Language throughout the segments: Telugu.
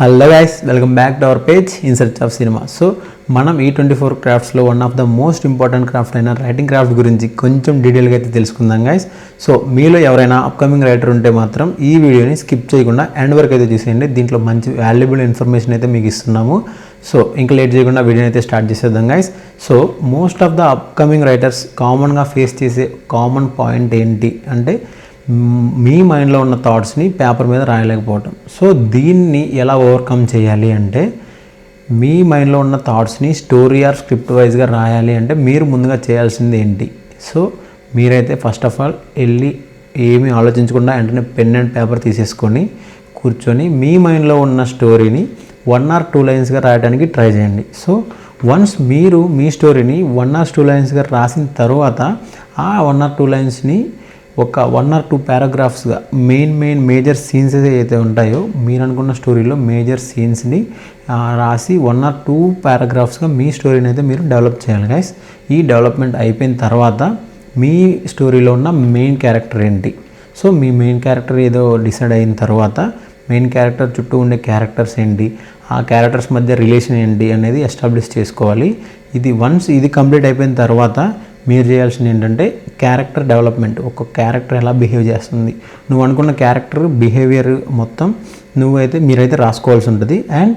Hello guys, welcome back to our page in search of cinema. So మనం E24 క్రాఫ్ట్స్లో one of the most important craft అయిన రైటింగ్ క్రాఫ్ట్ గురించి కొంచెం డీటెయిల్గా అయితే తెలుసుకుందాం గైస్. సో మీలో ఎవరైనా అప్కమింగ్ రైటర్ ఉంటే మాత్రం ఈ వీడియోని స్కిప్ చేయకుండా ఎండ్ వరకు అయితే చూసేయండి. దీంట్లో మంచి వాల్యుబుల్ ఇన్ఫర్మేషన్ అయితే మీకు ఇస్తున్నాము. సో ఇంకా లేట్ చేయకుండా వీడియోని అయితే స్టార్ట్ చేసేద్దాం guys. So most of the upcoming writers కామన్గా ఫేస్ చేసే కామన్ పాయింట్ ఏంటి అంటే మీ మైండ్లో ఉన్న థాట్స్ని పేపర్ మీద రాయలేకపోవటం. సో దీన్ని ఎలా ఓవర్కమ్ చేయాలి అంటే మీ మైండ్లో ఉన్న థాట్స్ని స్టోరీ ఆర్ స్క్రిప్ట్ వైజ్గా రాయాలి అంటే మీరు ముందుగా చేయాల్సింది ఏంటి? సో మీరైతే ఫస్ట్ ఆఫ్ ఆల్ వెళ్ళి ఏమీ ఆలోచించకుండా వెంటనే పెన్ అండ్ పేపర్ తీసేసుకొని కూర్చొని మీ మైండ్లో ఉన్న స్టోరీని 1 or 2 లైన్స్గా రాయడానికి ట్రై చేయండి. సో వన్స్ మీరు మీ స్టోరీని 1 or 2 లైన్స్గా రాసిన తర్వాత ఆ 1 or 2 లైన్స్ని ఒక 1 or 2 పారాగ్రాఫ్స్గా మేజర్ సీన్స్ ఏదైతే ఉంటాయో మీరు అనుకున్న స్టోరీలో మేజర్ సీన్స్ని రాసి 1 or 2 పారాగ్రాఫ్స్గా మీ స్టోరీని అయితే మీరు డెవలప్ చేయాలి గైస్. ఈ డెవలప్మెంట్ అయిపోయిన తర్వాత మీ స్టోరీలో ఉన్న మెయిన్ క్యారెక్టర్ ఏంటి? సో మీ మెయిన్ క్యారెక్టర్ ఏదో డిసైడ్ అయిన తర్వాత మెయిన్ క్యారెక్టర్ చుట్టూ ఉండే క్యారెక్టర్స్ ఏంటి, ఆ క్యారెక్టర్స్ మధ్య రిలేషన్ ఏంటి అనేది ఎస్టాబ్లిష్ చేసుకోవాలి. వన్స్ ఇది కంప్లీట్ అయిపోయిన తర్వాత మీరు చేయాల్సింది ఏంటంటే క్యారెక్టర్ డెవలప్మెంట్. ఒక క్యారెక్టర్ ఎలా బిహేవ్ చేస్తుంది, నువ్వు అనుకున్న క్యారెక్టర్ బిహేవియర్ మొత్తం మీరైతే రాసుకోవాల్సి ఉంటుంది. అండ్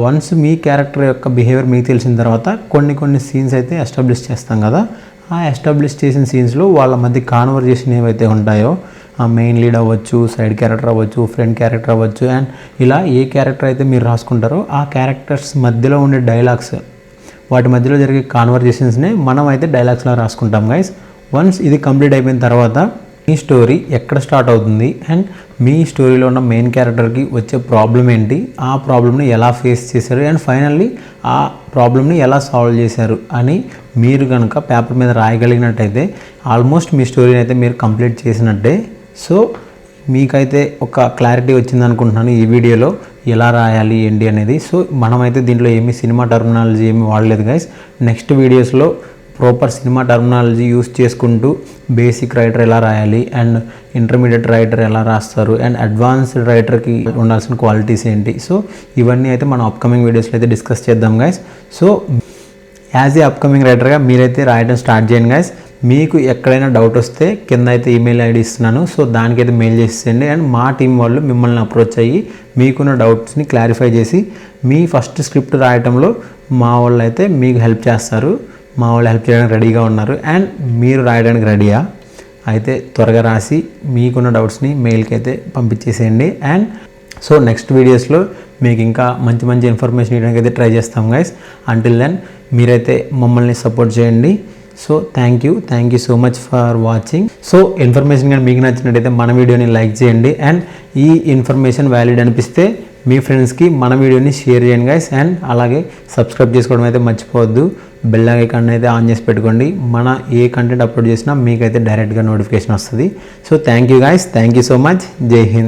వన్స్ మీ క్యారెక్టర్ యొక్క బిహేవియర్ మీకు తెలిసిన తర్వాత కొన్ని సీన్స్ అయితే ఎస్టాబ్లిష్ చేస్తాం కదా. ఆ ఎస్టాబ్లిష్ చేసిన సీన్స్లో వాళ్ళ మధ్య కాన్వర్జేషన్ ఏవైతే ఉంటాయో, మెయిన్ లీడ్ అవ్వచ్చు, సైడ్ క్యారెక్టర్ అవ్వచ్చు, ఫ్రెండ్ క్యారెక్టర్ అవ్వచ్చు, అండ్ ఇలా ఏ క్యారెక్టర్ అయితే మీరు రాసుకుంటారో ఆ క్యారెక్టర్స్ మధ్యలో ఉండే డైలాగ్స్, వాటి మధ్యలో జరిగే కాన్వర్జేషన్స్ని మనం అయితే డైలాగ్స్లో రాసుకుంటాం గైస్. వన్స్ ఇది కంప్లీట్ అయిపోయిన తర్వాత మీ స్టోరీ ఎక్కడ స్టార్ట్ అవుతుంది అండ్ మీ స్టోరీలో ఉన్న మెయిన్ క్యారెక్టర్కి వచ్చే ప్రాబ్లం ఏంటి, ఆ ప్రాబ్లమ్ని ఎలా ఫేస్ చేశారు, అండ్ ఫైనల్లీ ఆ ప్రాబ్లమ్ని ఎలా సాల్వ్ చేశారు అని మీరు కనుక పేపర్ మీద రాయగలిగినట్టయితే ఆల్మోస్ట్ మీ స్టోరీని అయితే మీరు కంప్లీట్ చేసినట్టే. సో మీకైతే ఒక క్లారిటీ వచ్చింది అనుకుంటున్నాను ఈ వీడియోలో ఎలా రాయాలి ఏంటి అనేది. సో మనమైతే దీంట్లో ఏమీ సినిమా టర్మినాలజీ ఏమీ వాడలేదు గైస్. నెక్స్ట్ వీడియోస్లో ప్రాపర్ సినిమా టర్మినాలజీ యూస్ చేసుకుంటూ బేసిక్ రైటర్ ఎలా రాయాలి అండ్ ఇంటర్మీడియట్ రైటర్ ఎలా రాస్తారు అండ్ అడ్వాన్స్డ్ రైటర్కి ఉండాల్సిన క్వాలిటీస్ ఏంటి, సో ఇవన్నీ అయితే మనం అప్కమింగ్ వీడియోస్లో అయితే డిస్కస్ చేద్దాం guys. So as a upcoming రైటర్గా మీరైతే రాయడం స్టార్ట్ చేయండి గైస్. మీకు ఎక్కడైనా డౌట్ వస్తే కింద అయితే ఈమెయిల్ ఐడి ఇస్తున్నాను, సో దానికైతే మెయిల్ చేసేయండి. అండ్ మా టీం వాళ్ళు మిమ్మల్ని అప్రోచ్ అయ్యి మీకున్న డౌట్స్ని క్లారిఫై చేసి మీ ఫస్ట్ స్క్రిప్ట్ రాయటంలో మా వాళ్ళు అయితే మీకు హెల్ప్ చేస్తారు. మా వాళ్ళు హెల్ప్ చేయడానికి రెడీగా ఉన్నారు. అండ్ మీరు రాయడానికి రెడీయా అయితే త్వరగా రాసి మీకున్న డౌట్స్ని మెయిల్కి అయితే పంపించేసేయండి. అండ్ సో నెక్స్ట్ వీడియోస్లో మీకు ఇంకా మంచి ఇన్ఫర్మేషన్ ఇవ్వడానికి అయితే ట్రై చేస్తాం గైస్. అంటిల్ దెన్ మీరైతే మమ్మల్ని సపోర్ట్ చేయండి. So thank you so much for watching. So information కానీ మీకు నచ్చినట్టయితే మన వీడియోని లైక్ చేయండి. అండ్ ఈ ఇన్ఫర్మేషన్ వ్యాలిడ్ అనిపిస్తే మీ ఫ్రెండ్స్కి మన వీడియోని షేర్ చేయండి గైస్. అండ్ అలాగే సబ్స్క్రైబ్ చేసుకోవడం అయితే మర్చిపోవద్దు. బెల్ ఐకాన్ అయితే ఆన్ చేసి పెట్టుకోండి. మన ఏ కంటెంట్ అప్లోడ్ చేసినా మీకైతే డైరెక్ట్గా నోటిఫికేషన్ వస్తుంది. So thank you guys, thank you so much. జై హింద్.